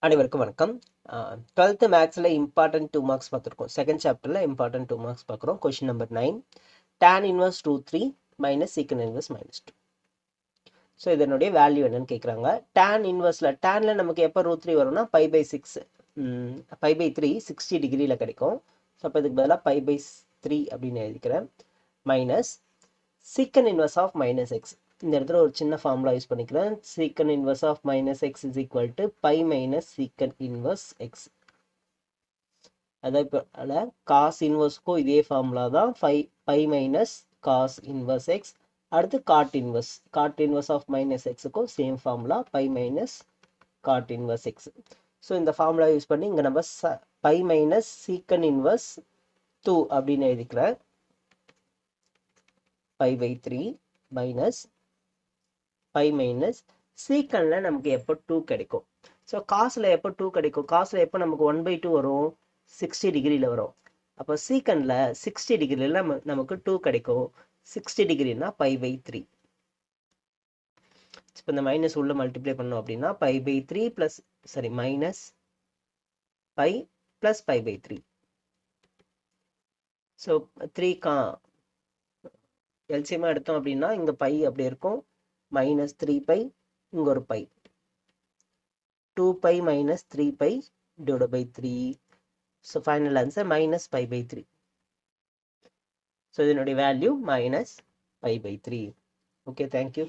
அனைவருக்கும் வணக்கம். 12th மேக்ஸில் இம்பார்ட்டன்ட் 2 மார்க்ஸ் பார்த்துருக்கோம். செகண்ட் சாப்டரில் இம்பார்ட்டன்ட் 2 மார்க்ஸ் பார்க்குறோம். Question number 9, tan inverse root 3 minus secant inverse -2. So இதனுடைய வேல்யூ என்னன்னு கேட்குறாங்க. tan இன்வர்ஸில் டேனில் நமக்கு எப்போ ரூட் 3 வரும்னா π/6 π/3 60 டிகிரியில் கிடைக்கும். ஸோ அப்போ இதுக்கு பதிலாக π/3 அப்படின்னு எழுதிக்கிறேன். Minus secant inverse of -x. இந்த இடத்துல ஒரு சின்ன ஃபார்முலா யூஸ் பண்ணிக்கிறேன். Secant inverse of -x is equal to π minus secant inverse x. அதாவது இப்போ காஸ் இன்வர்ஸ்க்கும் இதே ஃபார்முலா தான், pi minus cos inverse x. அடுத்து காட் இன்வர்ஸ் ஆஃப் -xக்கும் same formula, pi minus cot inverse x. So இந்த formula use பண்ணி இங்கே நம்ம பை மைனஸ் சீக்கன் இன்வர்ஸ் 2 அப்படின்னு எழுதிக்கிறேன். π/3 மைனஸ் பை மைனஸ் சீக்கனில் நமக்கு எப்போ 2 கிடைக்கும். ஸோ காசில் எப்போ 2 கிடைக்கும், காசில் எப்போ நமக்கு 1/2 வரும், 60 டிகிரியில் வரும். அப்போ சீக்கனில் 60 டிகிரியில் நமக்கு 2 கிடைக்கும். 60 டிகிரினா π/3. இப்போ இந்த மைனஸ் உள்ள மல்டிப்ளை பண்ணோம் அப்படின்னா π/3 plus minus pi plus π/3. So 3 எல்சியமாக எடுத்தோம் அப்படின்னா இங்கே பை அப்படி இருக்கும், மைனஸ் 3π, இங்கே ஒரு by, 2π minus 3π divided by 3. So final answer minus π/3. So இதனுடைய value minus π/3. Okay, thank you.